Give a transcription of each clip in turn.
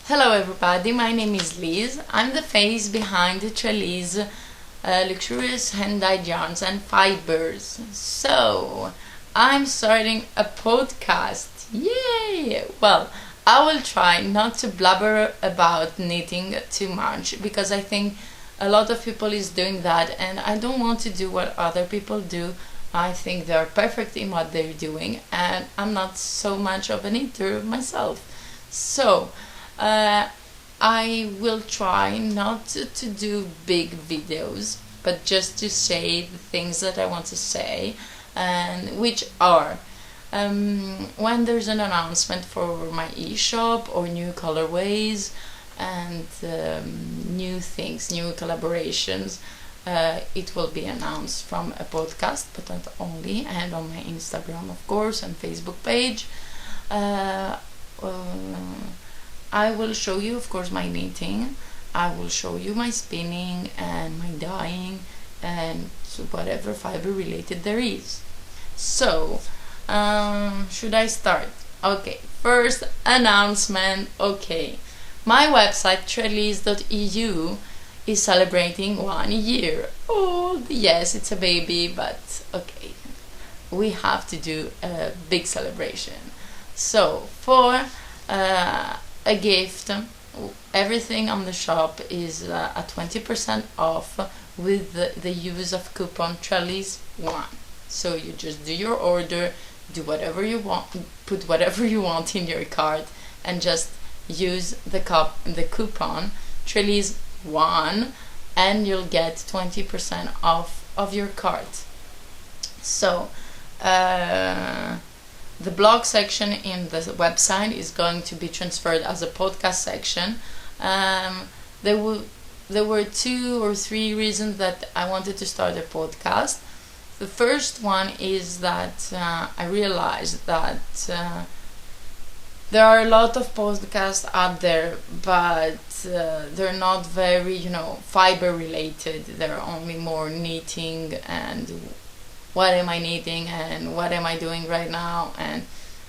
Hello everybody, my name is Liz. I'm the face behind the TréLiz luxurious hand-dyed yarns and fibers. So, I'm starting a podcast. Yay! Well, I will try not to blabber about knitting too much because I think a lot of people is doing that and I don't want to do what other people do. I think they're perfect in what they're doing and I'm not so much of a knitter myself. So, I will try not to do big videos, but just to say the things that I want to say, and which are when there's an announcement for my e-shop or new colorways and new things, new collaborations, it will be announced from a podcast, but not only, and on my Instagram, of course, and Facebook page. I will show you, of course, my knitting. I will show you my spinning and my dyeing and whatever fiber related there is. So, should I start? Okay, first announcement. Okay, my website treliz.eu is celebrating 1 year. Oh, yes, it's a baby, but okay, we have to do a big celebration. So, for a gift, everything on the shop is at 20% off with the use of coupon TRELIZ1. So you just do your order, do whatever you want, put whatever you want in your cart, and just use the coupon TRELIZ1, and you'll get 20% off of your cart. So the blog section in the website is going to be transferred as a podcast section. There were 2 or 3 reasons that I wanted to start a podcast. The first one is that I realized that there are a lot of podcasts out there, but they're not very, fiber related. They're only more knitting and what am I knitting and what am I doing right now, and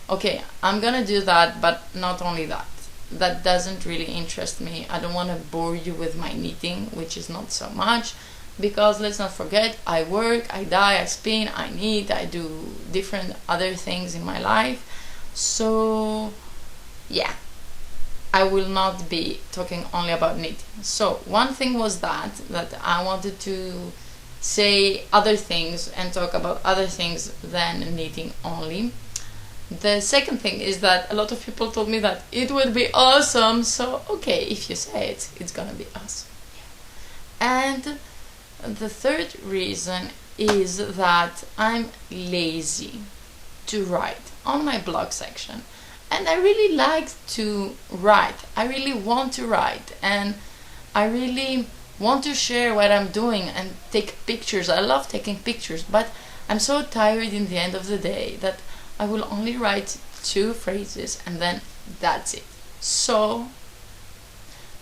okay, I'm gonna do that, but not only that. That doesn't really interest me. I don't want to bore you with my knitting, which is not so much, because let's not forget, I work, I dye, I spin, I knit, I do different other things in my life. So yeah, I will not be talking only about knitting. So one thing was that I wanted to say other things and talk about other things than knitting only. The second thing is that a lot of people told me that it would be awesome, so okay, if you say it, it's gonna be awesome. And the third reason is that I'm lazy to write on my blog section, and I really like to write. I really want to write, and I really want to share what I'm doing and take pictures. I love taking pictures, but I'm so tired in the end of the day that I will only write 2 phrases and then that's it. So,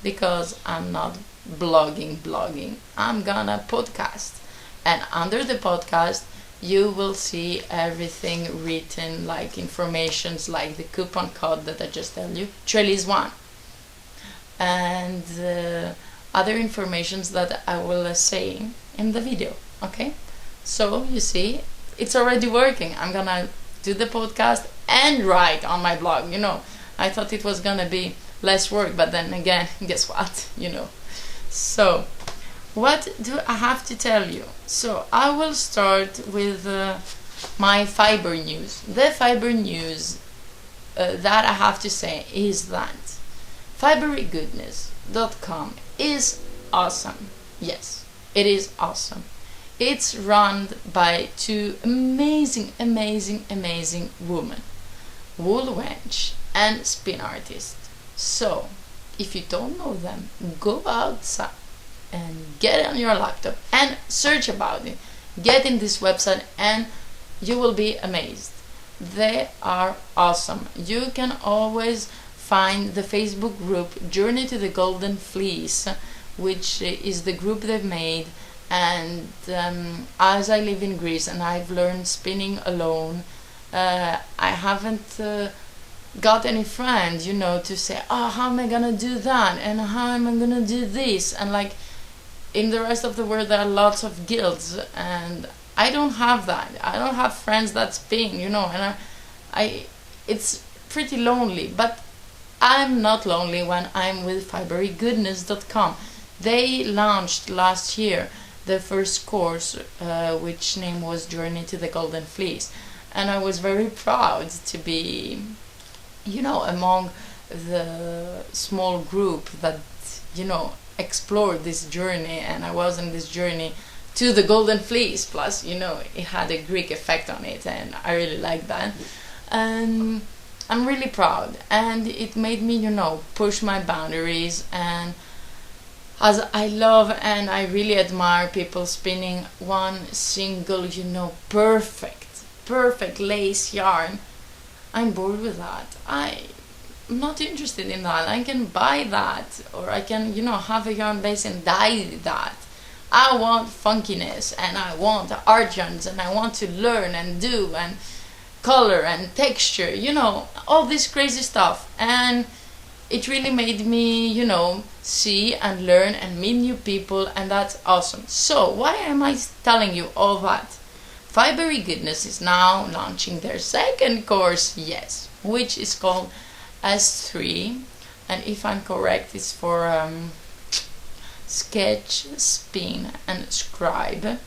because I'm not blogging, I'm gonna podcast. And under the podcast, you will see everything written, like informations like the coupon code that I just tell you, TRELIZ1. And other informations that I will say in the video, okay? So you see, it's already working. I'm gonna do the podcast and write on my blog. I thought it was gonna be less work, but then again, guess what? So what do I have to tell you? So I will start with my fiber news. The fiber news that I have to say is that fiberygoodness.com is awesome. Yes, it is awesome. It's run by 2 amazing women, wool wench and spin artist. So if you don't know them, go outside and get on your laptop and search about it. Get in this website and you will be amazed. They are awesome. You can always find the Facebook group Journey to the Golden Fleece, which is the group they've made. And as I live in Greece and I've learned spinning alone, I haven't got any friend, to say, oh, how am I gonna do that, and how am I gonna do this, and like in the rest of the world there are lots of guilds, and I don't have that. I don't have friends that spin, and I it's pretty lonely, but I'm not lonely when I'm with fiberygoodness.com. They launched last year the first course, which name was Journey to the Golden Fleece, and I was very proud to be, among the small group that, explored this journey, and I was in this journey to the Golden Fleece. Plus, it had a Greek effect on it, and I really like that. And I'm really proud, and it made me, push my boundaries. And as I love and I really admire people spinning one single, perfect lace yarn, I'm bored with that. I'm not interested in that. I can buy that, or I can, have a yarn base and dye that. I want funkiness, and I want art yarns, and I want to learn and do, and color and texture, all this crazy stuff. And it really made me, see and learn and meet new people, and that's awesome. So why am I telling you all that? Fibery Goodness is now launching their second course, yes, which is called S3, and if I'm correct, it's for sketch, spin, and scribe.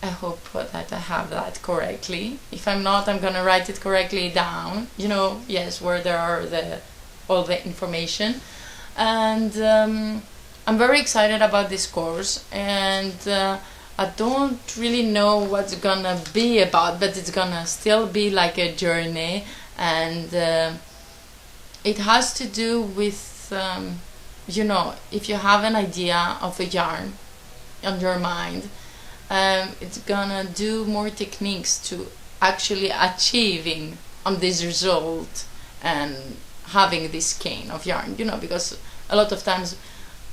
I hope that I have that correctly. If I'm not, I'm gonna write it correctly down. Yes, where there are all the information. And I'm very excited about this course, and I don't really know what's gonna be about, but it's gonna still be like a journey, and it has to do with if you have an idea of a yarn on your mind, it's gonna do more techniques to actually achieving on this result and having this skein of yarn, because a lot of times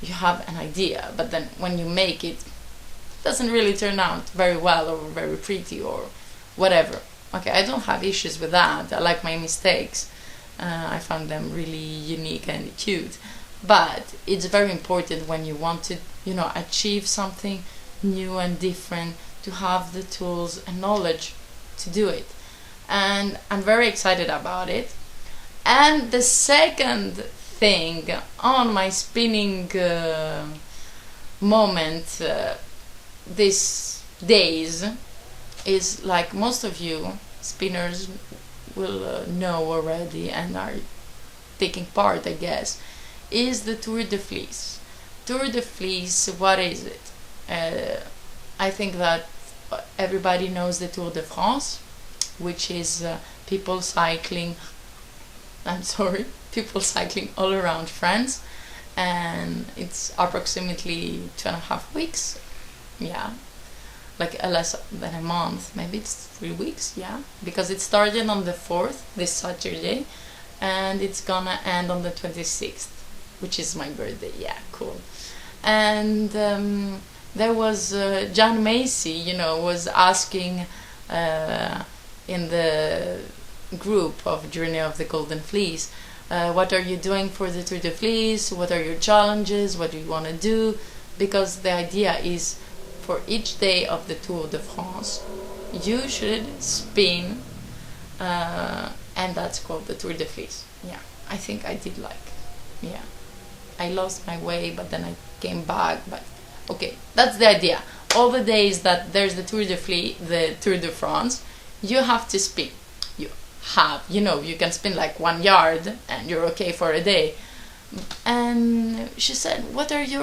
you have an idea, but then when you make it, it doesn't really turn out very well or very pretty or whatever. Okay, I don't have issues with that. I like my mistakes. I found them really unique and cute. But it's very important when you want to, achieve something new and different, to have the tools and knowledge to do it. And I'm very excited about it. And the second thing on my spinning moment these days is, like most of you spinners will know already and are taking part, I guess, is the Tour de Fleece. Tour de Fleece, what is it? I think that everybody knows the Tour de France, which is people cycling all around France, and it's approximately 2.5 weeks. Yeah, like less than a month, maybe it's 3 weeks. Yeah, because it started on the 4th, this Saturday, and it's gonna end on the 26th, which is my birthday. Yeah, cool. And there was John Macy, was asking in the group of Journey of the Golden Fleece, what are you doing for the Tour de Fleece? What are your challenges? What do you want to do? Because the idea is, for each day of the Tour de France, you should spin, and that's called the Tour de Fleece. Yeah, I think I did yeah. I lost my way, but then I came back. But okay, that's the idea. All the days that there's the Tour de France, you have to spin. You can spin like 1 yard, and you're okay for a day. And she said, what are you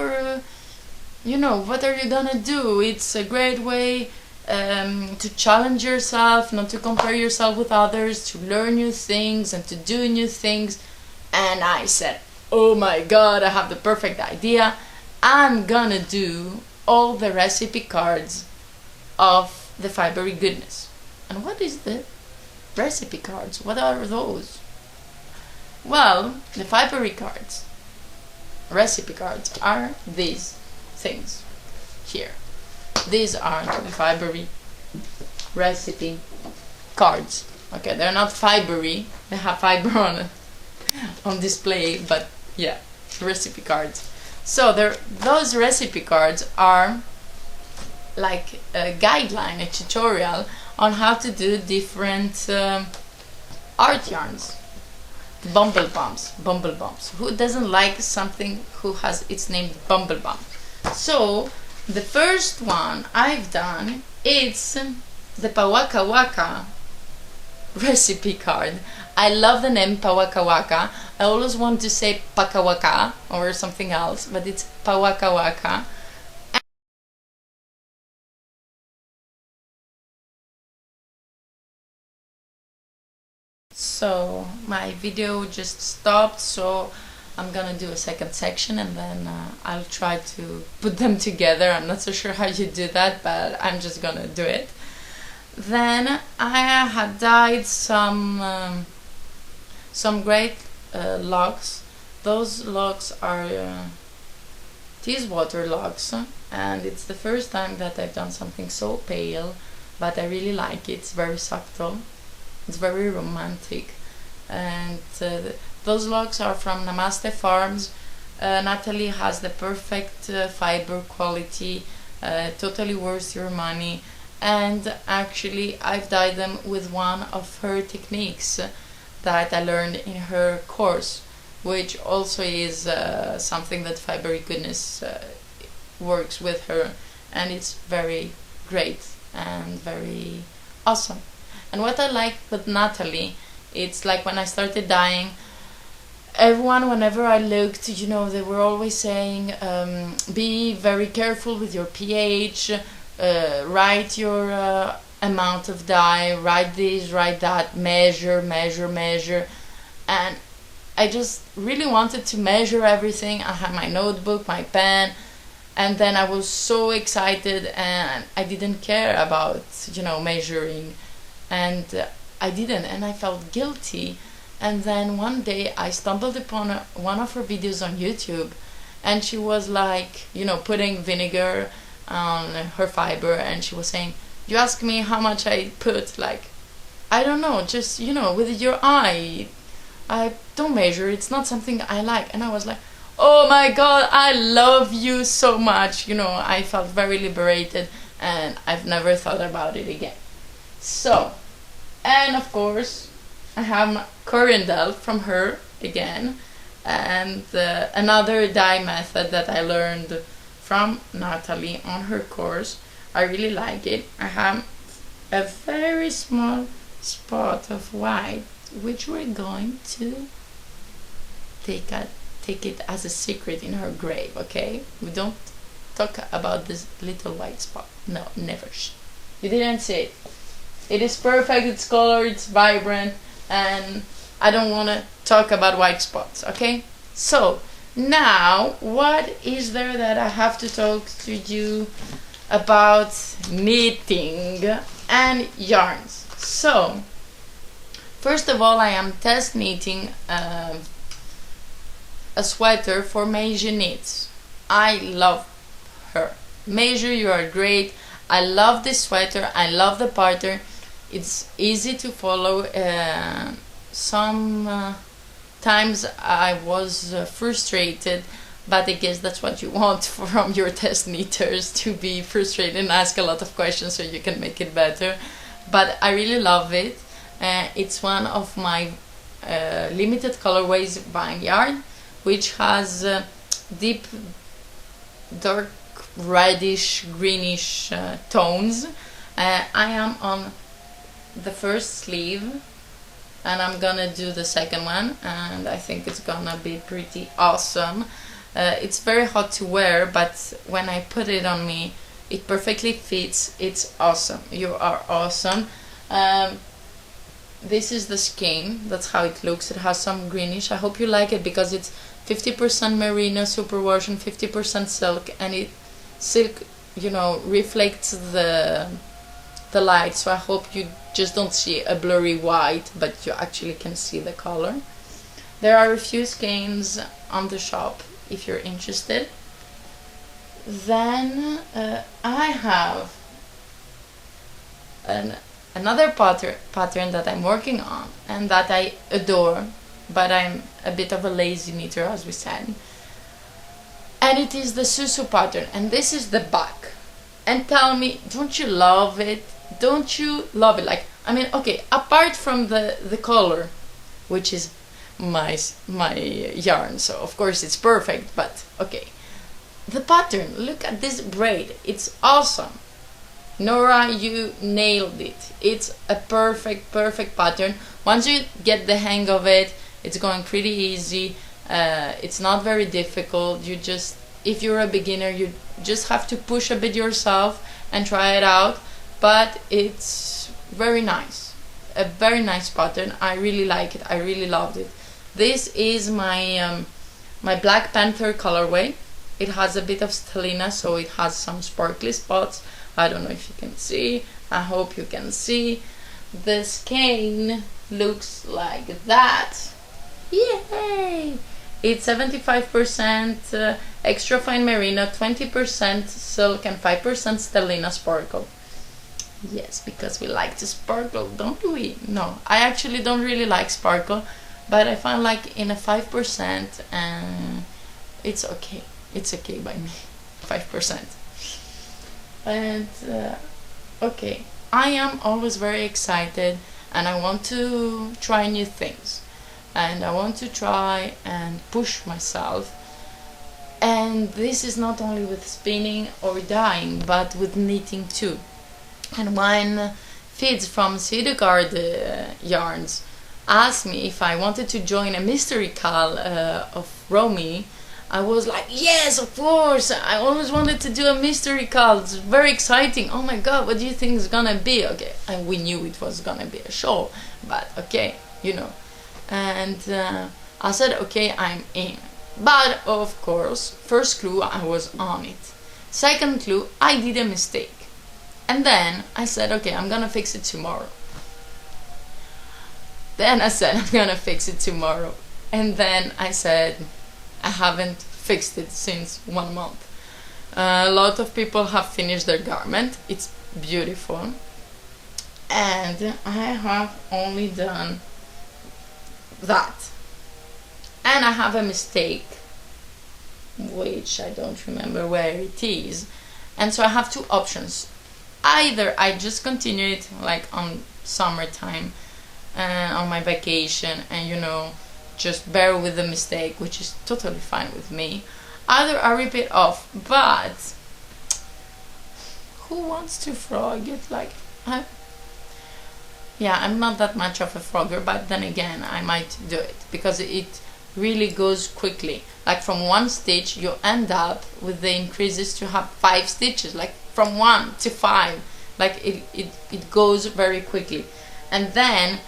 gonna do? It's a great way to challenge yourself, not to compare yourself with others, to learn new things and to do new things. And I said, oh my god, I have the perfect idea. I'm gonna do all the recipe cards of the Fibery Goodness. And what is the recipe cards? What are those? Well, the Fibery cards, recipe cards, are these things here. These are the Fibery recipe cards. Okay, they're not fibery. They have fiber on display, but yeah, recipe cards. So those recipe cards are like a guideline, a tutorial on how to do different art yarns. Bumblebums. Who doesn't like something who has its name Bumblebum? So the first one I've done, it's the Pawaka Waka recipe card. I love the name Pawaka Waka. I always want to say Pakawaka or something else, but it's Pawaka Waka. So my video just stopped, so I'm gonna do a second section, and then I'll try to put them together. I'm not so sure how you do that, but I'm just gonna do it. Then I had dyed some great logs. Those logs are Teeswater logs, and it's the first time that I've done something so pale, but I really like it. It's very subtle. It's very romantic, and those logs are from Namaste Farms. Natalie has the perfect fiber quality, totally worth your money, and actually I've dyed them with one of her techniques that I learned in her course, which also is something that Fibery Goodness works with her, and it's very great and very awesome. And what I like with Natalie, it's like when I started dyeing, everyone, whenever I looked, they were always saying, be very careful with your pH, write your amount of dye, write this, write that, measure. And I just really wanted to measure everything. I had my notebook, my pen, and then I was so excited, and I didn't care about, measuring. And I didn't, and I felt guilty. And then one day I stumbled upon one of her videos on YouTube, and she was like, putting vinegar on her fiber, and she was saying, you ask me how much I put, like, I don't know, just, with your eye. I don't measure, it's not something I like. And I was like, oh my god, I love you so much. I felt very liberated, and I've never thought about it again. So, and of course, I have Corindel from her again, and another dye method that I learned from Natalie on her course. I really like it. I have a very small spot of white, which we're going to take it as a secret in her grave, okay? We don't talk about this little white spot. No, never. You didn't see it. It is perfect, it's colored, it's vibrant, and I don't want to talk about white spots, okay? So, now, what is there that I have to talk to you about knitting and yarns? So, first of all, I am test knitting a sweater for Meiji Knits. I love her. Meiji, you are great. I love this sweater. I love the pattern. It's easy to follow. Sometimes I was frustrated, but I guess that's what you want from your test knitters, to be frustrated and ask a lot of questions so you can make it better. But I really love it. It's one of my limited colorways buying yarn, which has deep dark reddish greenish tones. I am on the first sleeve, and I'm gonna do the second one, and I think it's gonna be pretty awesome. It's very hot to wear, but when I put it on me, it perfectly fits. It's awesome. You are awesome. This is the skein. That's how it looks. It has some greenish. I hope you like it, because it's 50% merino superwash and 50% silk, and it silk reflects the light, so I hope you just don't see a blurry white, but you actually can see the color. There are a few skeins on the shop if you're interested. Then I have another pattern that I'm working on and that I adore, but I'm a bit of a lazy knitter, as we said, and it is the Susu pattern, and this is the back. And tell me, don't you love it? Don't you love it? Like, I mean, okay, apart from the color, which is my yarn, so of course it's perfect, but okay, the pattern, look at this braid, it's awesome. Nora, you nailed it. It's a perfect pattern. Once you get the hang of it, it's going pretty easy. It's not very difficult. You just, if you're a beginner, you just have to push a bit yourself and try it out, but it's very nice. A very nice pattern. I really like it. I really loved it. This is my my Black Panther colorway. It has a bit of stellina, so it has some sparkly spots. I don't know if you can see. I hope you can see. The skein looks like that. Yay! It's 75% extra fine merino, 20% silk, and 5% stellina sparkle. Yes, because we like to sparkle, don't we? No, I actually don't really like sparkle, but I find like in a 5%, and it's okay. It's okay by me. 5%. And okay, I am always very excited, and I want to try new things, and I want to try and push myself. And this is not only with spinning or dyeing, but with knitting too. And when Fids from Sudegard Yarns asked me if I wanted to join a mystery call of Romy, I was like, yes, of course. I always wanted to do a mystery call. It's very exciting. Oh my god, what do you think is gonna be? Okay, and we knew it was gonna be a show, but okay, you know. And I said, okay, I'm in. But of course, first clue, I was on it. Second clue, I did a mistake. And then I said, okay, I'm gonna fix it tomorrow. Then I said, I'm gonna fix it tomorrow. And then I said, I haven't fixed it since 1 month. A lot of people have finished their garment. It's beautiful. And I have only done that. And I have a mistake, which I don't remember where it is. And so I have two options. Either I just continue it like on summertime on my vacation, and you know, just bear with the mistake, which is totally fine with me. Either I rip it off, but who wants to frog it? Like, yeah, I'm not that much of a frogger, but then again, I might do it because it really goes quickly. Like from one stitch, you end up with the increases to have 5 stitches, like from 1 to 5. Like it goes very quickly. And then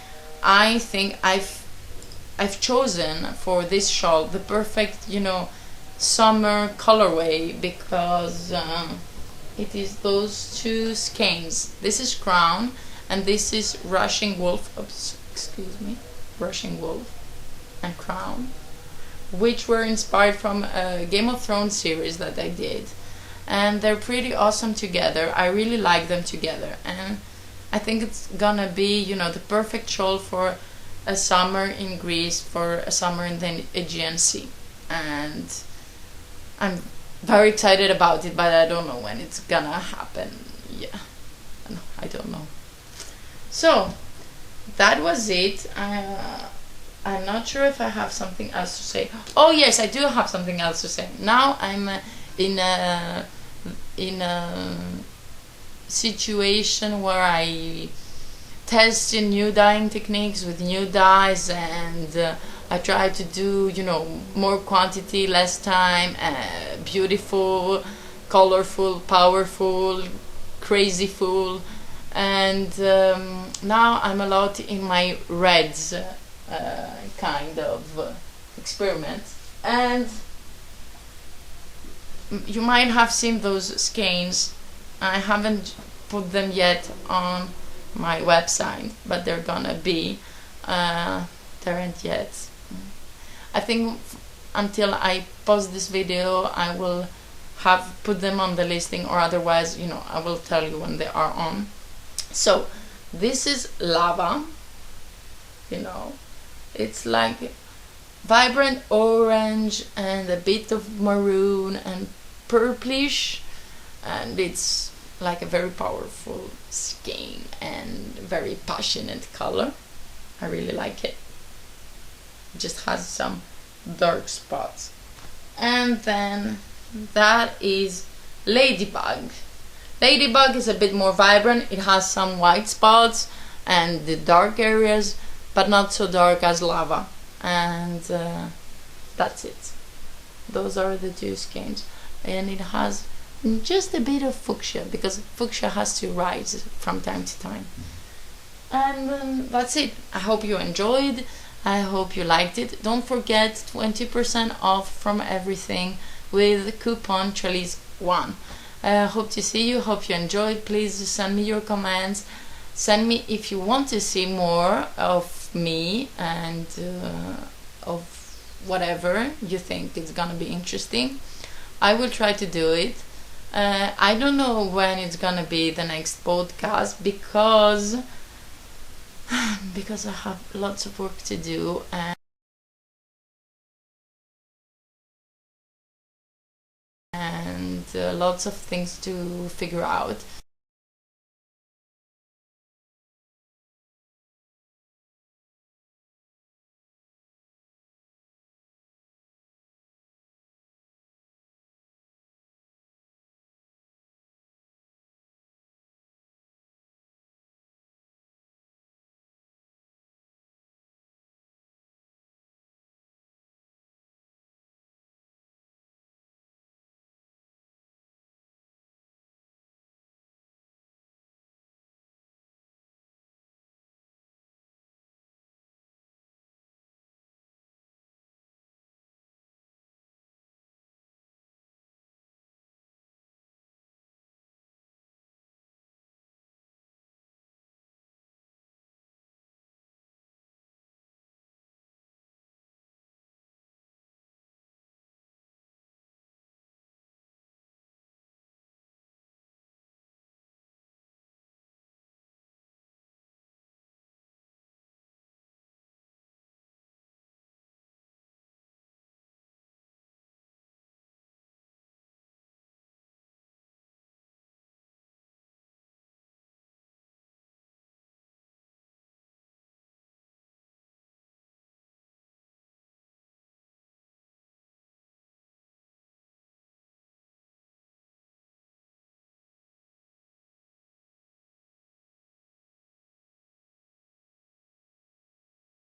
I think I've chosen for this shawl the perfect, you know, summer colorway, because it is those two skeins. This is Crown and this is Rushing Wolf. Oops, excuse me, Rushing Wolf and Crown, which were inspired from a Game of Thrones series that I did, and they're pretty awesome together. I really like them together, and I think it's gonna be, you know, the perfect shawl for a summer in Greece, for a summer in the Aegean Sea. And I'm very excited about it, but I don't know when it's gonna happen. Yeah, I don't know. So that was it. I'm not sure if I have something else to say. Oh yes, I do have something else to say. Now I'm in a situation where I test new dyeing techniques with new dyes, and I try to do, you know, more quantity, less time, beautiful, colorful, powerful, crazyful, and now I'm allowed in my reds kind of experiment. And you might have seen those skeins. I haven't put them yet on my website, but they're gonna be. They aren't yet. I think until I post this video, I will have put them on the listing, or otherwise, you know, I will tell you when they are on. So This is lava, you know, it's like vibrant orange and a bit of maroon and purplish, and it's like a very powerful skin and very passionate color. I really like it. It just has some dark spots. And then that is Ladybug. Ladybug is a bit more vibrant. It has some white spots and the dark areas, but not so dark as lava. And that's it. Those are the two skins. And it has just a bit of fuchsia, because fuchsia has to rise from time to time. And that's it. I hope you enjoyed. I hope you liked it. Don't forget 20% off from everything with the coupon TréLiz1. I hope to see you. Hope you enjoyed. Please send me your comments. Send me if you want to see more of me and of whatever you think is gonna be interesting. I will try to do it. I don't know when it's gonna be the next podcast, because I have lots of work to do and lots of things to figure out.